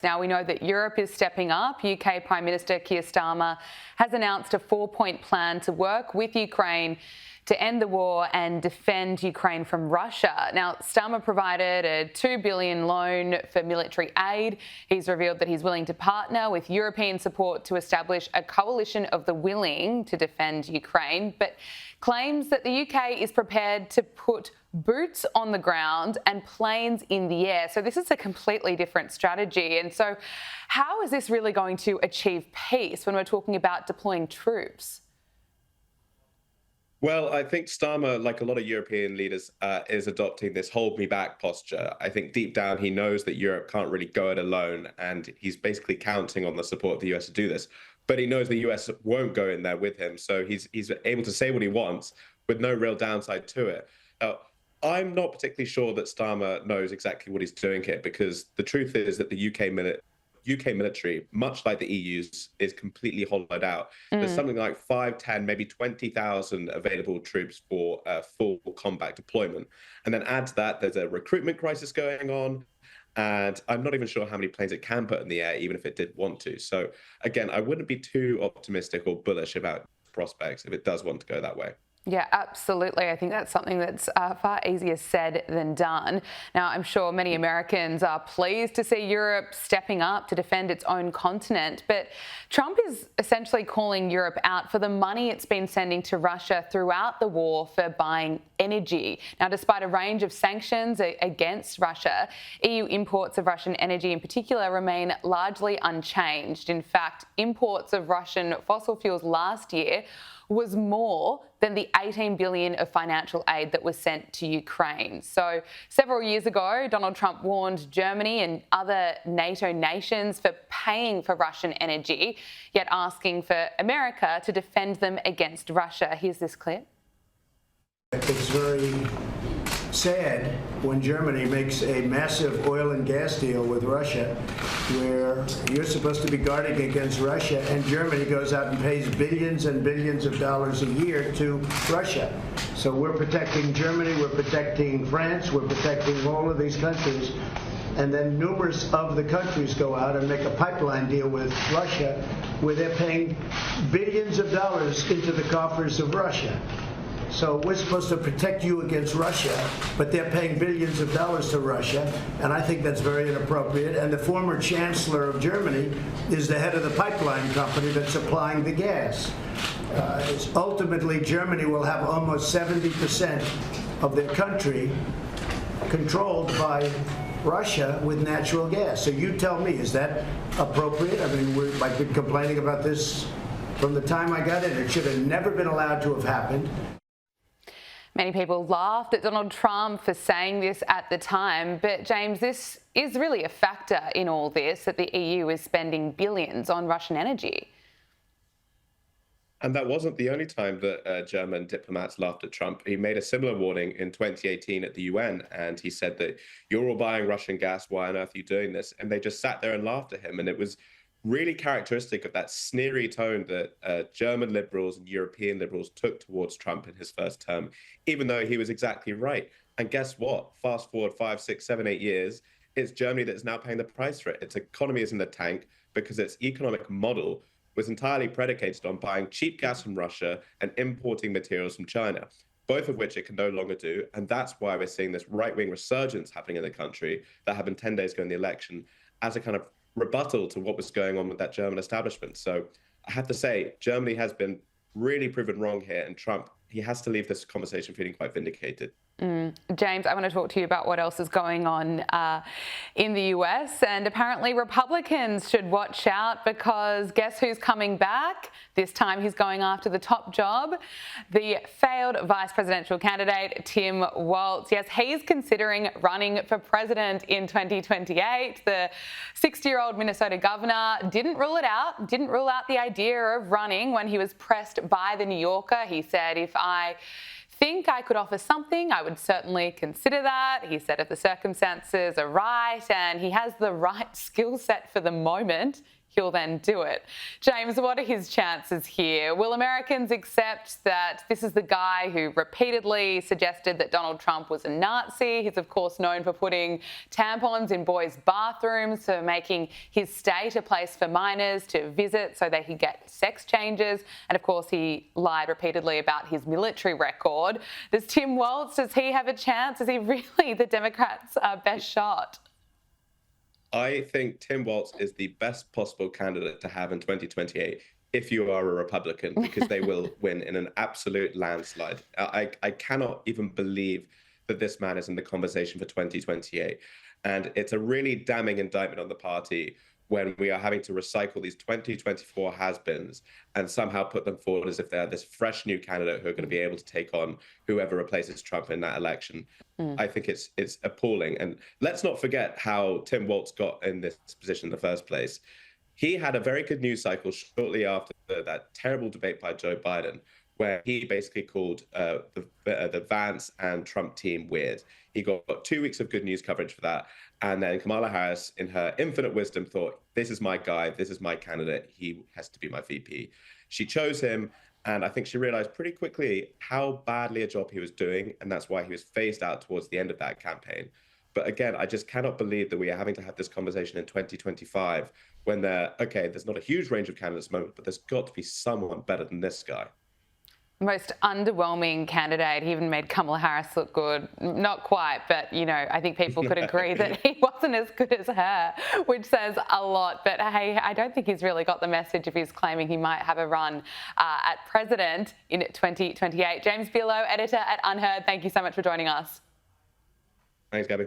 Now, we know that Europe is stepping up. UK Prime Minister Keir Starmer has announced a 4-point plan to work with Ukraine to end the war and defend Ukraine from Russia. Now, Starmer provided a $2 billion loan for military aid. He's revealed that he's willing to partner with European support to establish a coalition of the willing to defend Ukraine, but claims that the UK is prepared to put boots on the ground and planes in the air. So this is a completely different strategy. And so how is this really going to achieve peace when we're talking about deploying troops? Well, I think Starmer, like a lot of European leaders, is adopting this hold me back posture. I think deep down he knows that Europe can't really go it alone, and he's basically counting on the support of the US to do this. But he knows the US won't go in there with him, so he's able to say what he wants with no real downside to it. Now, I'm not particularly sure that Starmer knows exactly what he's doing here, because the truth is that the UK military, much like the EU's, is completely hollowed out. There's something like 5, 10, maybe 20,000 available troops for full combat deployment. And then add to that, there's a recruitment crisis going on. And I'm not even sure how many planes it can put in the air, even if it did want to. So again, I wouldn't be too optimistic or bullish about prospects if it does want to go that way. Yeah, absolutely. I think that's something that's far easier said than done. Now, I'm sure many Americans are pleased to see Europe stepping up to defend its own continent, but Trump is essentially calling Europe out for the money it's been sending to Russia throughout the war for buying energy. Now, despite a range of sanctions against Russia, EU imports of Russian energy in particular remain largely unchanged. In fact, imports of Russian fossil fuels last year was more than the $18 billion of financial aid that was sent to Ukraine. So several years ago, Donald Trump warned Germany and other NATO nations for paying for Russian energy, yet asking for America to defend them against Russia. Here's this clip. It's very sad when Germany makes a massive oil and gas deal with Russia, where you're supposed to be guarding against Russia, and Germany goes out and pays billions and billions of dollars a year to Russia. So we're protecting Germany, we're protecting France, we're protecting all of these countries. And then numerous of the countries go out and make a pipeline deal with Russia, where they're paying billions of dollars into the coffers of Russia. So we're supposed to protect you against Russia, but they're paying billions of dollars to Russia, and I think that's very inappropriate. And the former chancellor of Germany is the head of the pipeline company that's supplying the gas. Ultimately, Germany will have almost 70% of their country controlled by Russia with natural gas. So you tell me, is that appropriate? I mean, I've been complaining about this from the time I got in. It should have never been allowed to have happened. Many people laughed at Donald Trump for saying this at the time, but James, this is really a factor in all this, that the EU is spending billions on Russian energy. And that wasn't the only time that German diplomats laughed at Trump. He made a similar warning in 2018 at the UN, and he said that you're all buying Russian gas, why on earth are you doing this? And they just sat there and laughed at him, and it was really characteristic of that sneery tone that German liberals and European liberals took towards Trump in his first term, even though he was exactly right. And guess what? Fast forward 5, 6, 7, 8 years, it's Germany that's now paying the price for it. Its economy is in the tank because its economic model was entirely predicated on buying cheap gas from Russia and importing materials from China, both of which it can no longer do. And that's why we're seeing this right-wing resurgence happening in the country that happened 10 days ago in the election as a kind of rebuttal to what was going on with that German establishment. So I have to say, Germany has been really proven wrong here, and Trump, he has to leave this conversation feeling quite vindicated. James, I want to talk to you about what else is going on in the US, and apparently Republicans should watch out, because guess who's coming back? This time he's going after the top job, the failed vice presidential candidate Tim Walz. Yes, he's considering running for president in 2028. The 60-year-old Minnesota governor didn't rule it out, didn't rule out the idea of running when he was pressed by the New Yorker. He said, if I think I could offer something, I would certainly consider that. He said if the circumstances are right and he has the right skill set for the moment, he'll then do it. James, what are his chances here? Will Americans accept that this is the guy who repeatedly suggested that Donald Trump was a Nazi? He's, of course, known for putting tampons in boys' bathrooms, for making his state a place for minors to visit so they could get sex changes. And, of course, he lied repeatedly about his military record. Does Tim Walz, does he have a chance? Is he really the Democrats' best shot? I think Tim Walz is the best possible candidate to have in 2028 if you are a Republican, because they will win in an absolute landslide. I cannot even believe that this man is in the conversation for 2028. And it's a really damning indictment on the party when we are having to recycle these 2024 has-beens and somehow put them forward as if they're this fresh new candidate who are going to be able to take on whoever replaces Trump in that election. I think it's appalling. And let's not forget how Tim Walz got in this position in the first place. He had a very good news cycle shortly after that terrible debate by Joe Biden, where he basically called the Vance and Trump team weird. He got 2 weeks of good news coverage for that. And then Kamala Harris, in her infinite wisdom, thought, this is my guy, this is my candidate, he has to be my VP. She chose him, and I think she realized pretty quickly how badly a job he was doing, and that's why he was phased out towards the end of that campaign. But again, I just cannot believe that we are having to have this conversation in 2025 when there's not a huge range of candidates at the moment, but there's got to be someone better than this guy. Most underwhelming candidate. He even made Kamala Harris look good. Not quite, but, you know, I think people could agree that he wasn't as good as her, which says a lot. But, hey, I don't think he's really got the message if he's claiming he might have a run at president in 2028. James Billot, editor at UnHerd, thank you so much for joining us. Thanks, Gabby.